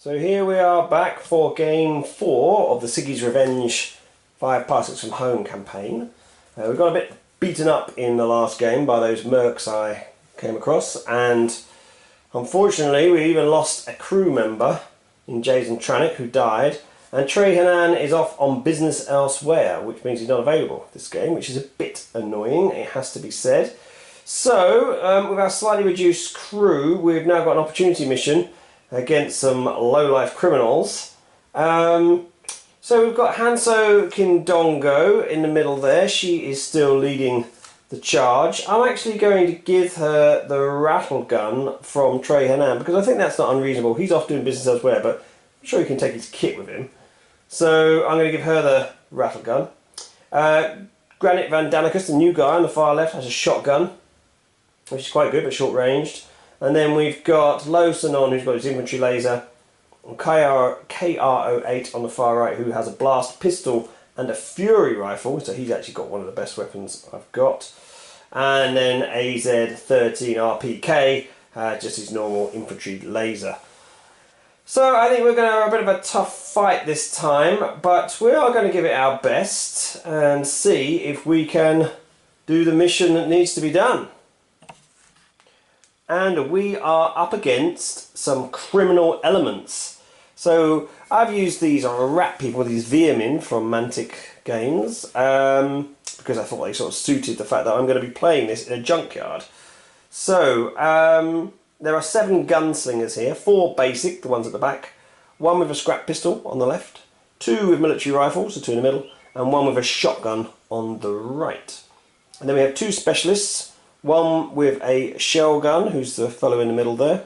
So here we are back for game 4 of the Sigi's Revenge 5 Parsecs from Home campaign. We got a bit beaten up in the last game by those mercs I came across, and unfortunately we even lost a crew member in Jason Tranick who died, and Ciaran is off on business elsewhere, which means he's not available this game, which is a bit annoying, it has to be said. So with our slightly reduced crew, we've now got an opportunity mission against some low-life criminals. So we've got Hanso Kindongo in the middle there. She is still leading the charge. I'm actually going to give her the rattle gun from Ciaran because I think that's not unreasonable. He's off doing business elsewhere, but I'm sure he can take his kit with him. So I'm going to give her the rattle gun. Granit Van Danicus, the new guy on the far left, has a shotgun, which is quite good but short-ranged. And then we've got Lo Sanon, who's got his infantry laser, and KR08 on the far right, who has a blast pistol and a fury rifle, so he's actually got one of the best weapons I've got. And then AZ13 RPK, just his normal infantry laser. So I think we're going to have a bit of a tough fight this time, but we are going to give it our best and see if we can do the mission that needs to be done. And we are up against some criminal elements. So I've used these rat people, these vermin from Mantic Games, because I thought they sort of suited the fact that I'm going to be playing this in a junkyard. So there are 7 gunslingers here, 4 basic, the ones at the back, 1 with a scrap pistol on the left, 2 with military rifles, the 2 in the middle, and 1 with a shotgun on the right. And then we have 2 specialists, 1 with a shell gun, who's the fellow in the middle there,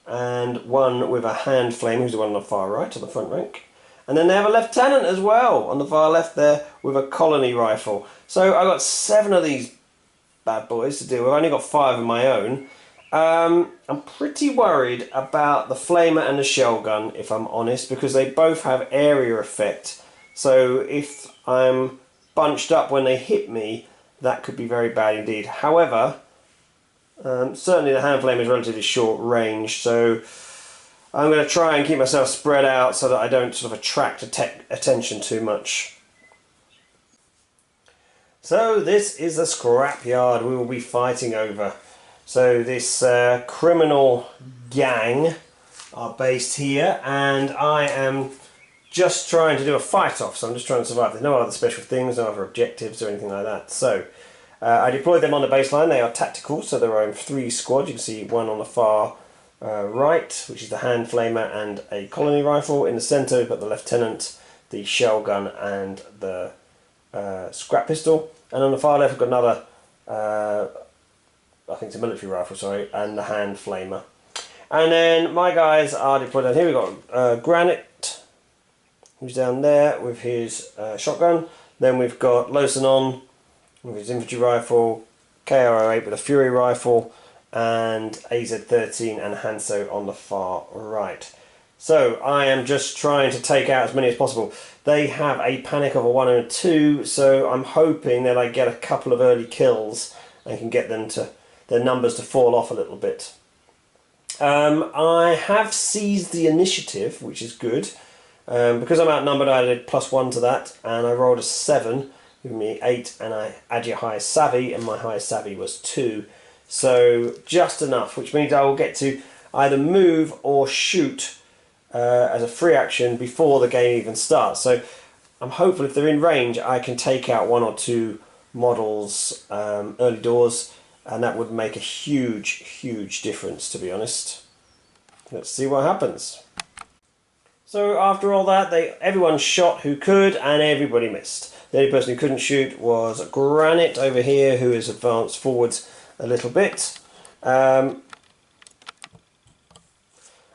and 1 with a hand flame, who's the one on the far right, on the front rank. And then they have a lieutenant as well, on the far left there, with a colony rifle. So I've got 7 of these bad boys to deal with. I've only got 5 of my own. I'm pretty worried about the flamer and the shell gun, if I'm honest, because they both have area effect. So if I'm bunched up when they hit me, that could be very bad indeed. However, certainly the hand flame is relatively short range, so I'm going to try and keep myself spread out so that I don't sort of attract attention too much. So this is the scrapyard we will be fighting over. So this criminal gang are based here, and I am just trying to do a fight-off, so I'm just trying to survive. There's no other special things, no other objectives or anything like that. So I deployed them on the baseline. They are tactical, so there are 3 squads. You can see 1 on the far right, which is the hand flamer and a colony rifle. In the centre we've got the lieutenant, the shell gun and the scrap pistol. And on the far left we've got another, I think it's a military rifle, sorry, and the hand flamer. And then my guys are deployed down here. We've got Granite, who's down there with his shotgun. Then we've got Lo Sanon with his infantry rifle, KR08 with a fury rifle, and AZ13 and Hanso on the far right. So I am just trying to take out as many as possible. They have a panic of a 1 and a 2, so I'm hoping that I get a couple of early kills and can get them to their numbers to fall off a little bit. I have seized the initiative, which is good. Because I'm outnumbered, I added +1 to that, and I rolled a 7, giving me 8, and I add your highest savvy, and my highest savvy was 2. So just enough, which means I will get to either move or shoot as a free action before the game even starts. So I'm hopeful if they're in range, I can take out 1 or 2 models early doors, and that would make a huge difference, to be honest. Let's see what happens. So after all that, everyone shot who could and everybody missed. The only person who couldn't shoot was Granite over here, who has advanced forwards a little bit. And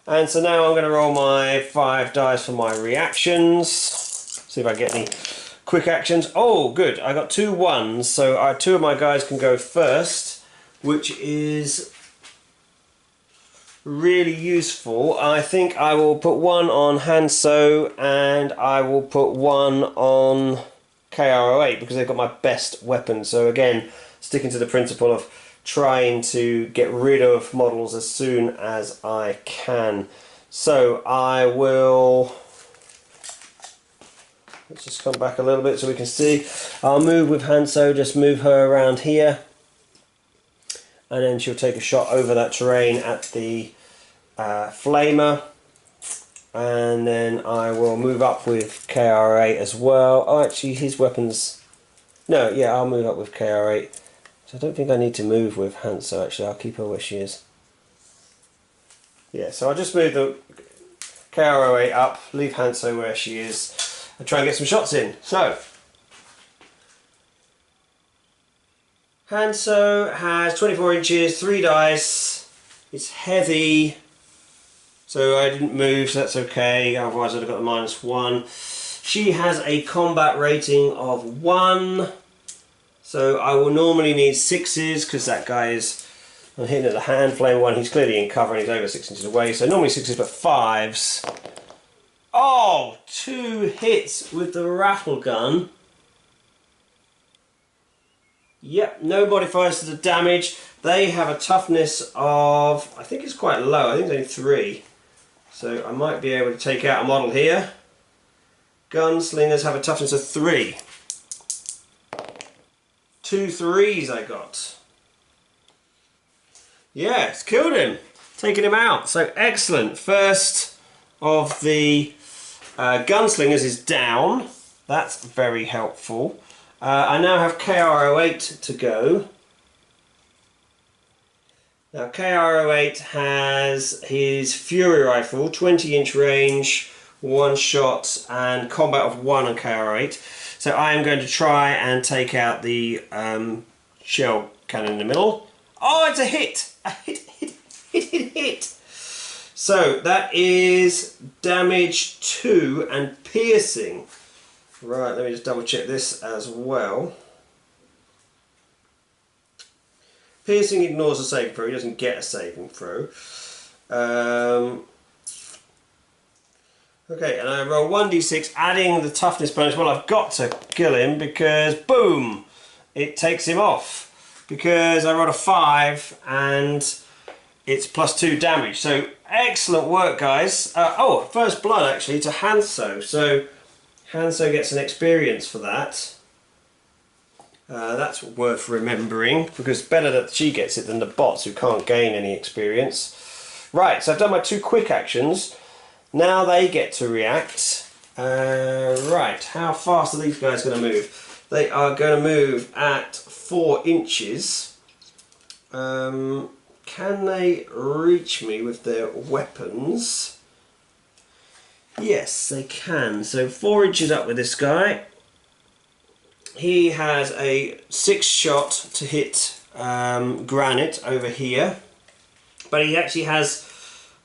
so now I'm going to roll my 5 dice for my reactions. See if I get any quick actions. Oh good, I got 2 1s, so 2 of my guys can go first, which is really useful. I think I will put 1 on Hanso and I will put 1 on KR08 because they've got my best weapons. So again, sticking to the principle of trying to get rid of models as soon as I can. So I will, let's just come back a little bit so we can see. I'll move with Hanso, just move her around here. And then she'll take a shot over that terrain at the flamer. And then I will move up with KR8 as well. Oh, actually his weapons, no, yeah, I'll move up with KR8. So I don't think I need to move with Hanso actually, I'll keep her where she is. Yeah, so I'll just move the KR8 up, leave Hanso where she is, and try and get some shots in. So, Hanso has 24 inches, 3 dice, it's heavy, so I didn't move, so that's okay, otherwise I'd have got the -1. She has a combat rating of 1, so I will normally need 6s, because that guy is, I'm hitting at the hand flame 1, he's clearly in cover and he's over 6 inches away, so normally 6s but 5s. Oh, 2 hits with the rattle gun. Yep, no modifiers to the damage. They have a toughness of, I think it's quite low, I think it's only 3. So I might be able to take out a model here. Gunslingers have a toughness of 3. 2 3s I got. Yeah, it's killed him. Taking him out. So excellent. First of the gunslingers is down. That's very helpful. I now have KR08 to go. Now KR08 has his Fury Rifle, 20-inch range, 1 shot and combat of 1 on KR08. So I am going to try and take out the shell cannon in the middle. Oh, it's a hit! A hit! So that is damage 2 and piercing. Right, let me just double check this as well. Piercing ignores a saving throw, he doesn't get a saving throw. Okay, and I roll 1d6, adding the toughness bonus. Well, I've got to kill him because, boom, it takes him off. Because I rolled a 5 and it's +2 damage. So excellent work, guys. Oh, first blood actually to Hanso. So Hanso gets an experience for that. That's worth remembering because it's better that she gets it than the bots who can't gain any experience. Right, so I've done my 2 quick actions. Now they get to react. Right, how fast are these guys going to move? They are going to move at 4 inches. Can they reach me with their weapons? Yes, they can. So 4 inches up with this guy. He has a 6 shot to hit Granite over here. But he actually has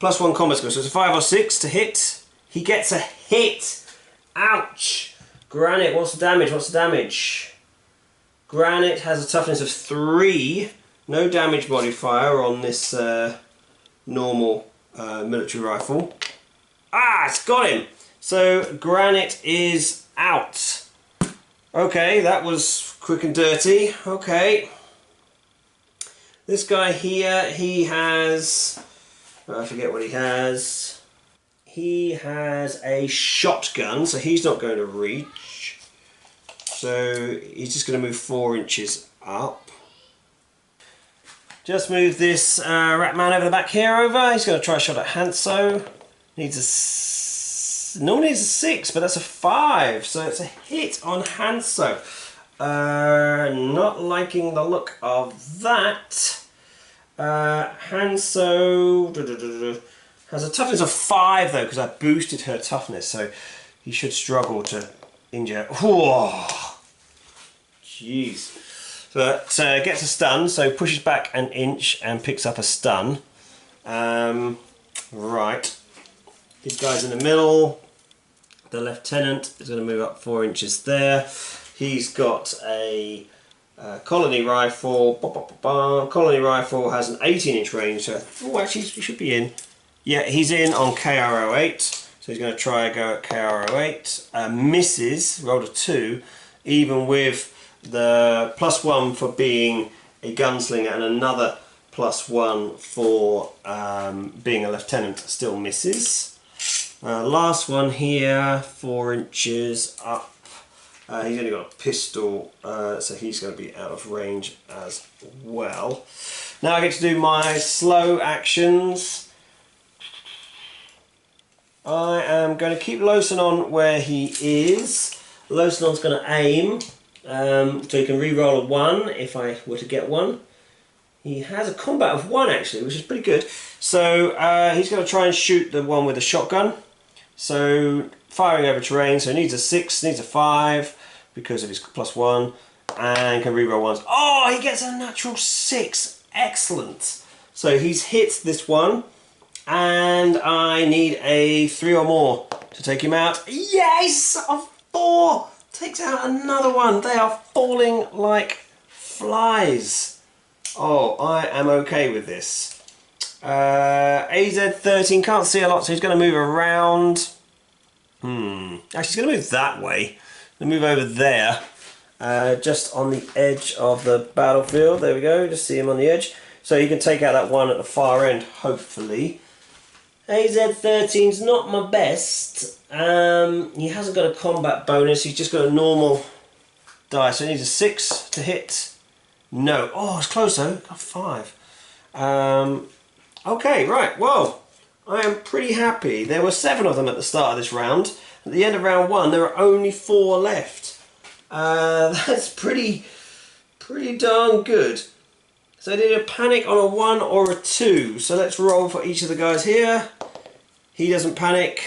+1 combat skill. So it's a 5 or 6 to hit. He gets a hit. Ouch. Granite, what's the damage? What's the damage? Granite has a toughness of 3. No damage modifier on this normal military rifle. Ah, it's got him. So Granite is out. Okay, that was quick and dirty. Okay. This guy here, he has, I forget what he has. He has a shotgun, so he's not going to reach. So he's just going to move 4 inches up. Just move this ratman over the back here over. He's going to try a shot at Hanso. Normally needs a 6, but that's a 5, so it's a hit on Hanso. Not liking the look of that. Hanso has a toughness of 5 though, because I boosted her toughness, so he should struggle to injure. Whoa! Jeez. But gets a stun, so pushes back an inch and picks up a stun. Right. This guy's in the middle. The lieutenant is going to move up 4 inches there. He's got a colony rifle. Colony rifle has an 18-inch range. So, oh, actually, he should be in. Yeah, he's in on KR08. So he's going to try a go at KR08. Misses, rolled a 2, even with the +1 for being a gunslinger and another +1 for being a lieutenant still misses. Last one here, 4 inches up. He's only got a pistol, so he's going to be out of range as well. Now I get to do my slow actions. I am going to keep Losanon where he is. Losanon's going to aim, so he can re-roll a 1 if I were to get one. He has a combat of 1 actually, which is pretty good. So he's going to try and shoot the one with the shotgun. So firing over terrain, so he needs a 6, needs a 5 because of his +1, and can re-roll 1s. Oh, he gets a natural 6. Excellent. So he's hit this one, and I need a 3 or more to take him out. Yes! A 4! Takes out another one. They are falling like flies. Oh, I am okay with this. AZ13, can't see a lot, so he's going to move around. Actually, he's going to move that way. He'll move over there, just on the edge of the battlefield. There we go, just see him on the edge. So you can take out that one at the far end, hopefully. AZ13's not my best. He hasn't got a combat bonus, he's just got a normal die. So he needs a 6 to hit. No. Oh, it's close though. Got 5. Okay, right. Well, I am pretty happy. There were 7 of them at the start of this round. At the end of round 1, there are only 4 left. That's pretty darn good. So I did a panic on a 1 or a 2. So let's roll for each of the guys here. He doesn't panic.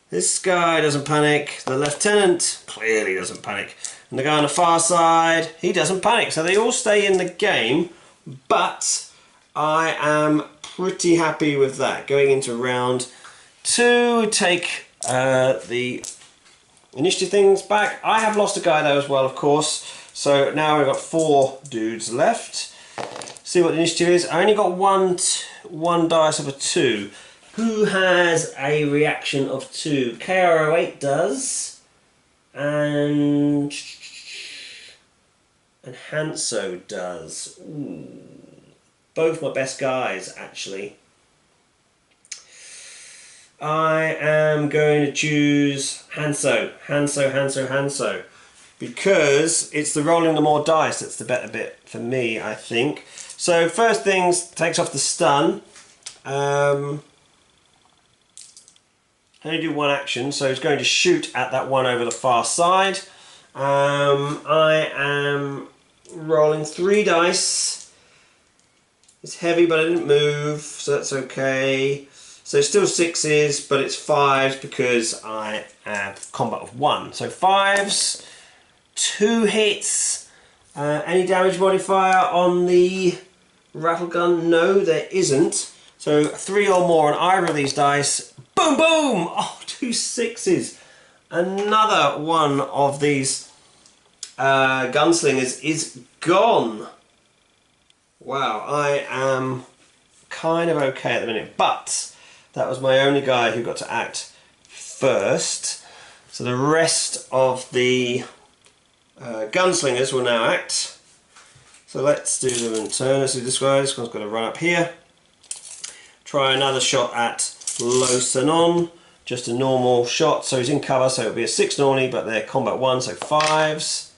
This guy doesn't panic. The lieutenant clearly doesn't panic. And the guy on the far side, he doesn't panic. So they all stay in the game, but I am pretty happy with that. Going into round 2, take the initiative things back. I have lost a guy though as well, of course. So now I've got 4 dudes left. See what the initiative is. I only got one dice of a 2. Who has a reaction of 2? KR08 does. And Hanso does. Ooh. Both my best guys, actually. I am going to choose Hanso. Because it's the rolling the more dice that's the better bit for me, I think. So first things, takes off the stun. Only do 1 action, so he's going to shoot at that one over the far side. I am rolling 3 dice. It's heavy, but I didn't move, so that's okay. So still 6s, but it's 5s because I have combat of 1. So 5s, 2 hits. Any damage modifier on the rattle gun? No, there isn't. So 3 or more on either of these dice. Boom, boom! Oh, 2 6s. Another one of these gunslingers is gone. Wow, I am kind of okay at the minute, but that was my only guy who got to act first. So the rest of the gunslingers will now act. So let's do them in turn. Let's do this guy. This one's got to run up here. Try another shot at Losanon. Just a normal shot, so he's in cover, so it'll be a 6 normally, but they're combat 1, so 5s.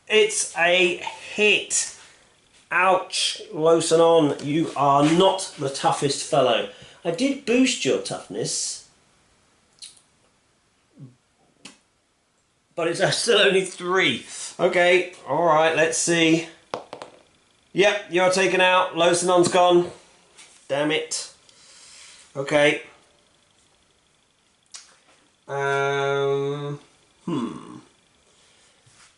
It's a hit. Ouch, Losanon, you are not the toughest fellow. I did boost your toughness, but it's still only 3. Okay, alright, let's see. Yep, you're taken out. Losanon's gone. Damn it. Okay.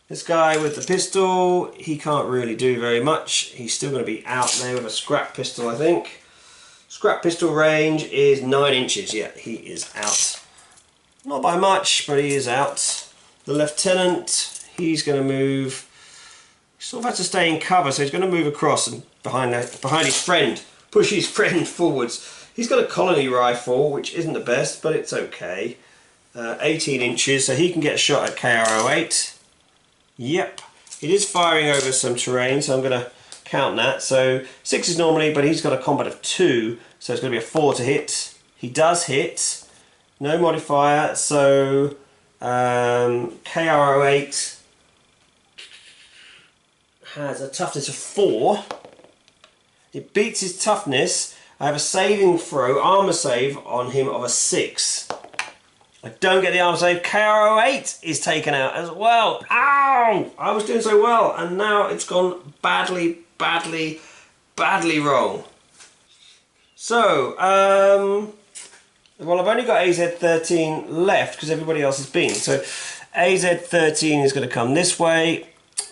This guy with the pistol, he can't really do very much. He's still going to be out there with a scrap pistol, I think. Scrap pistol range is 9 inches. Yeah, he is out. Not by much, but he is out. The lieutenant, he's going to move. He sort of has to stay in cover, so he's going to move across and behind his friend. Push his friend forwards. He's got a colony rifle, which isn't the best, but it's okay. 18 inches, so he can get a shot at KR08. Yep, it is firing over some terrain, so I'm going to count that. So 6 is normally, but he's got a combat of 2, so it's going to be a 4 to hit. He does hit, no modifier, so KRO8 has a toughness of 4. It beats his toughness. I have a saving throw, armor save on him of a 6. I don't get the armor save. KRO8 is taken out as well. Ow! I was doing so well, and now it's gone badly, badly, badly wrong. So, well, I've only got AZ13 left because everybody else has been. So, AZ13 is going to come this way.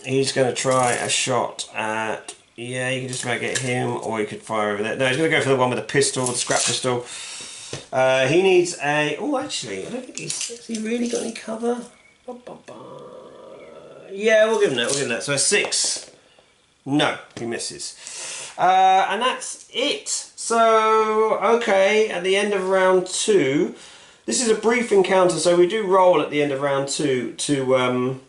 He's going to try a shot at... Yeah, you can just about get him, or you could fire over there. No, he's going to go for the one with the pistol, the scrap pistol. He needs a... Oh, actually, I don't think he's... Has he really got any cover? Yeah, we'll give him that, we'll give him that. So a 6. No, he misses. And that's it. So, okay, at the end of round 2, this is a brief encounter, so we do roll at the end of round 2 to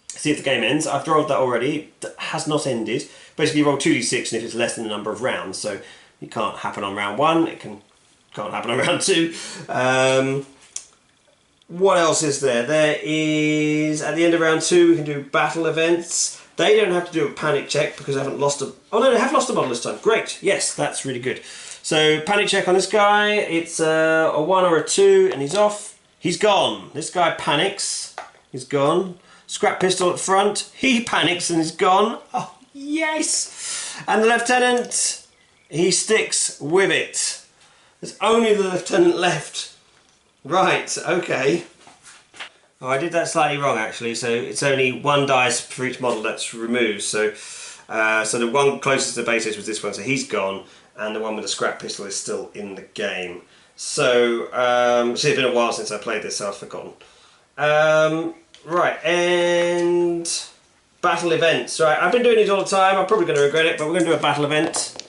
see if the game ends. I've rolled that already. That has not ended. Basically, you roll 2d6, and if it's less than the number of rounds, so it can't happen on round 1, it can't happen on round 2. What else is there? There is, at the end of round 2, we can do battle events. They don't have to do a panic check because they haven't lost a... Oh no, they have lost a model this time. Great. Yes, that's really good. So, panic check on this guy. It's a 1 or a 2, and he's off. He's gone. This guy panics. He's gone. Scrap pistol at front. He panics and is gone. Oh, yes! And the lieutenant, he sticks with it. There's only the lieutenant left. Right, okay. Oh, I did that slightly wrong actually, so it's only 1 dice for each model that's removed. So so the one closest to the basis was this one, so he's gone, and the one with the scrap pistol is still in the game. So, see, it's been a while since I played this, so I've forgotten. Right, and battle events. Right, I've been doing these all the time, I'm probably going to regret it, but we're going to do a battle event.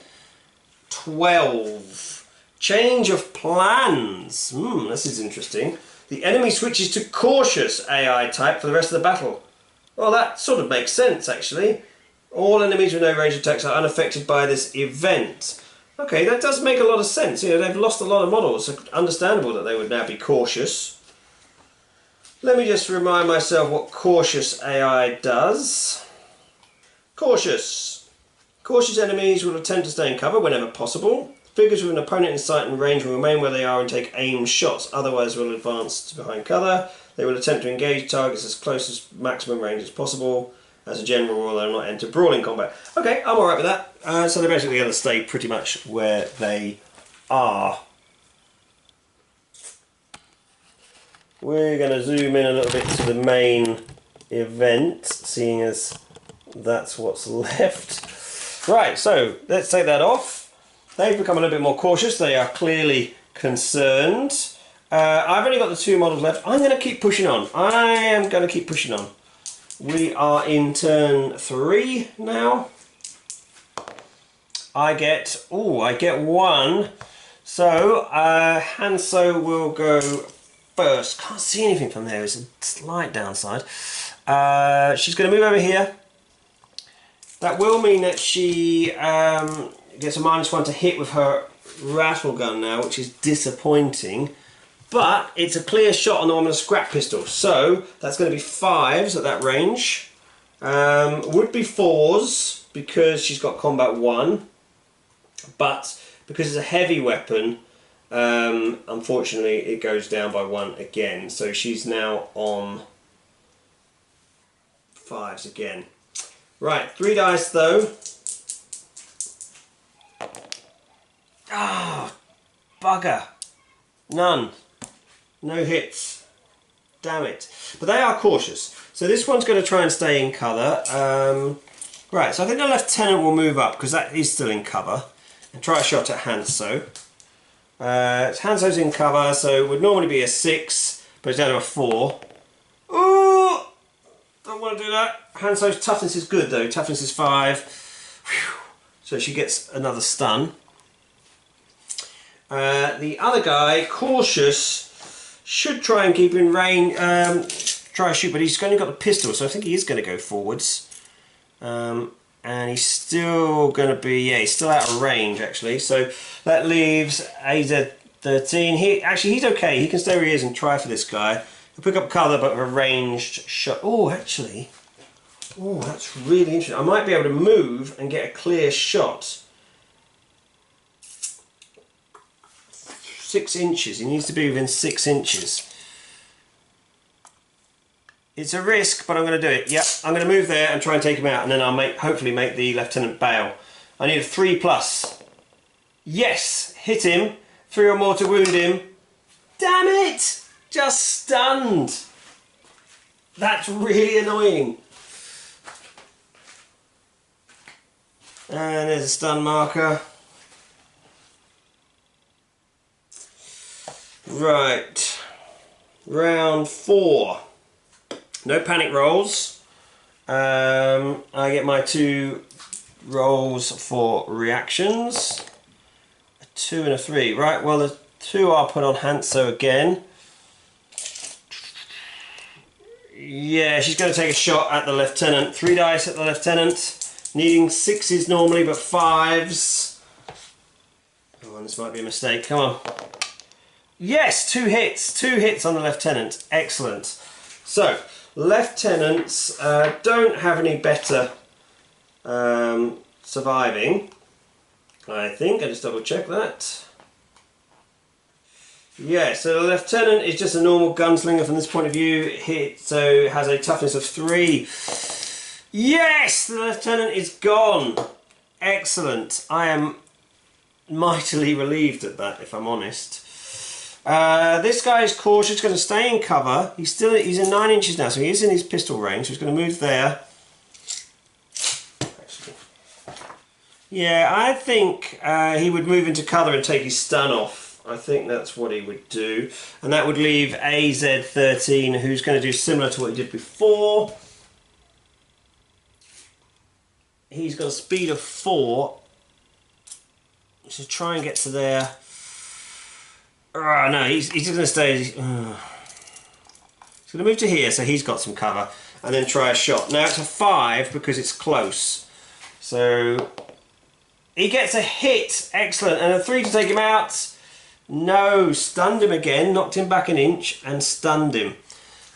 12. Change of plans. This is interesting. The enemy switches to cautious AI type for the rest of the battle. Well, that sort of makes sense, actually. All enemies with no range attacks are unaffected by this event. Okay, that does make a lot of sense. You know, they've lost a lot of models, so understandable that they would now be cautious. Let me just remind myself what cautious AI does. Cautious. Cautious enemies will attempt to stay in cover whenever possible. Figures with an opponent in sight and range will remain where they are and take aimed shots, otherwise will advance to behind cover. They will attempt to engage targets as close as maximum range as possible. As a general rule, they will not enter brawling combat. Okay, I'm alright with that. So they're basically going to stay pretty much where they are. We're going to zoom in a little bit to the main event, seeing as that's what's left. Right, so let's take that off. They've become a little bit more cautious. They are clearly concerned. I've only got the 2 models left. I'm going to keep pushing on. I am going to keep pushing on. We are in turn 3 now. I get 1. So Hanso will go first. Can't see anything from there. It's a slight downside. She's going to move over here. That will mean that she gets a -1 to hit with her rattle gun now, which is disappointing. But it's a clear shot on the one with a scrap pistol, so that's going to be 5s at that range. Would be 4s because she's got combat 1, but because it's a heavy weapon, unfortunately it goes down by 1 again. So she's now on 5s again. Right, 3 dice though. Ah, bugger. None. No hits. Damn it. But they are cautious. So this one's going to try and stay in cover. Right, so I think the lieutenant will move up because that is still in cover. And try a shot at Hanso. Hanso's in cover, so it would normally be a 6, but it's down to a 4. Ooh! Don't want to do that. Hanso's toughness is good though. Toughness is 5. Whew. So she gets another stun. The other guy, cautious, should try and keep in range, try to shoot, but he's only got the pistol, so I think he is going to go forwards. And and he's still going to be, yeah, he's still out of range actually. So that leaves AZ13. He's okay. He can stay where he is and try for this guy. He'll pick up cover, but a ranged shot. Oh, actually, oh, that's really interesting. I might be able to move and get a clear shot. 6 inches. He needs to be within 6 inches. It's a risk, but I'm going to do it. Yep, I'm going to move there and try and take him out, and then I'll hopefully make the lieutenant bail. I need a 3+. Yes, hit him. 3 or more to wound him. Damn it! Just stunned. That's really annoying. And there's a stun marker. Right. Round 4. No panic rolls. I get my 2 rolls for reactions. A 2 and a 3. Right, well the 2 are put on Hanso again. Yeah, she's going to take a shot at the lieutenant. 3 dice at the lieutenant. Needing 6s normally, but 5s. Oh, this might be a mistake. Come on. Yes, 2 hits. 2 hits on the lieutenant. Excellent. So, lieutenants don't have any better surviving. I think. I just double check that. Yeah, so the lieutenant is just a normal gunslinger from this point of view. So has a toughness of 3. Yes, the lieutenant is gone. Excellent. I am mightily relieved at that, if I'm honest. This guy is cautious, going to stay in cover. He's in 9 inches now, so he is in his pistol range. So he's going to move there. Actually, yeah, I think he would move into cover and take his stun off. I think that's what he would do, and that would leave AZ13, who's going to do similar to what he did before. He's got a speed of 4, so try and get to there. Oh, no, he's just going to stay. He's going to move to here, so he's got some cover, and then try a shot. Now it's a 5 because it's close. So he gets a hit, excellent, and a 3 to take him out. No, stunned him again, knocked him back an inch, and stunned him.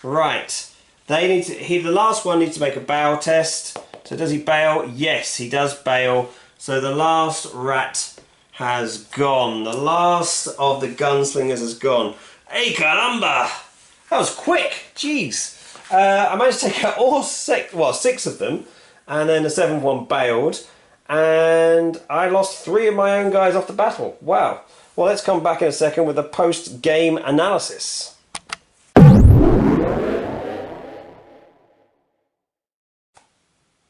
Right, the last one needs to make a bail test. So does he bail? Yes, he does bail. So the last rat has gone. The last of the gunslingers has gone. Hey, caramba! That was quick. Jeez. I managed to take out all 6 of them, and then the 7th one bailed, and I lost 3 of my own guys off the battle. Wow. Well, let's come back in a second with a post-game analysis.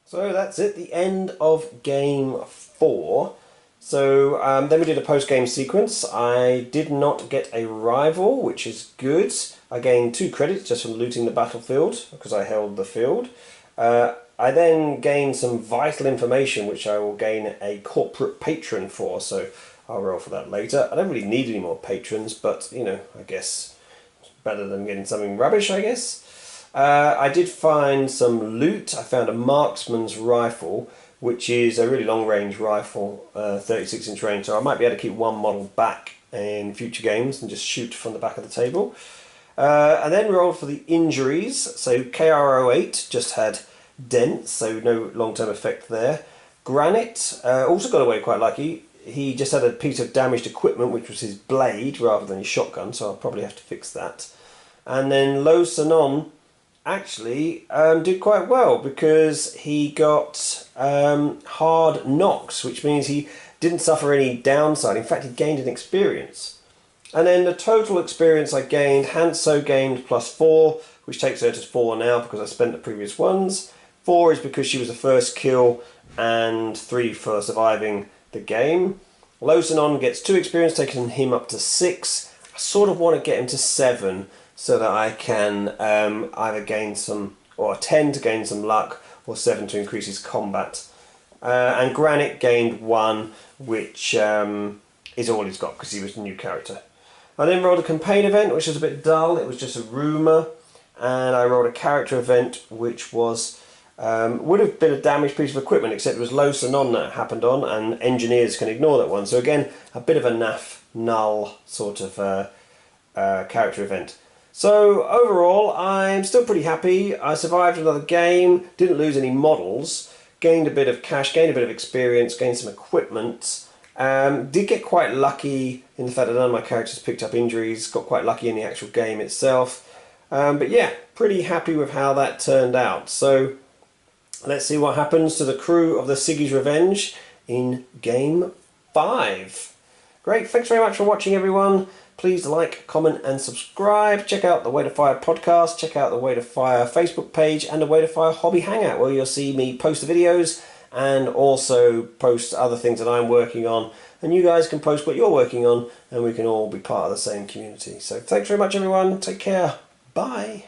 So that's it, the end of game 4. So then we did a post-game sequence. I did not get a rival, which is good. I gained 2 credits just from looting the battlefield, because I held the field. I then gained some vital information, which I will gain a corporate patron for, so I'll roll for that later. I don't really need any more patrons, but, you know, I guess it's better than getting something rubbish, I guess. I did find some loot. I found a marksman's rifle, which is a really long-range rifle, 36-inch range, so I might be able to keep 1 model back in future games and just shoot from the back of the table. I then rolled for the injuries, so KR08 just had dents, so no long-term effect there. Granite also got away quite lucky. He just had a piece of damaged equipment, which was his blade rather than his shotgun, so I'll probably have to fix that. And then Lo Sanon actually did quite well because he got hard knocks, which means he didn't suffer any downside. In fact, he gained an experience. And then the total experience I gained, Hanso gained +4, which takes her to 4 now because I spent the previous ones. 4 is because she was the first kill, and 3 for surviving the game. Losanon gets 2 experience, taking him up to 6. I sort of want to get him to 7 so that I can either gain some, or 10 to gain some luck, or 7 to increase his combat. And Granite gained 1, which is all he's got because he was a new character. I then rolled a campaign event, which was a bit dull. It was just a rumour. And I rolled a character event, which was Would have been a damaged piece of equipment, except it was low so none that happened on, and engineers can ignore that one. So again, a bit of a naff, null sort of character event. So overall, I'm still pretty happy. I survived another game, didn't lose any models, gained a bit of cash, gained a bit of experience, gained some equipment. Did get quite lucky in the fact that none of my characters picked up injuries, got quite lucky in the actual game itself. But yeah, pretty happy with how that turned out. So let's see what happens to the crew of the Sigi's Revenge in Game 5. Great, thanks very much for watching, everyone. Please like, comment and subscribe. Check out the Way to Fire podcast, check out the Way to Fire Facebook page and the Way to Fire Hobby Hangout, where you'll see me post the videos and also post other things that I'm working on. And you guys can post what you're working on, and we can all be part of the same community. So thanks very much, everyone. Take care. Bye.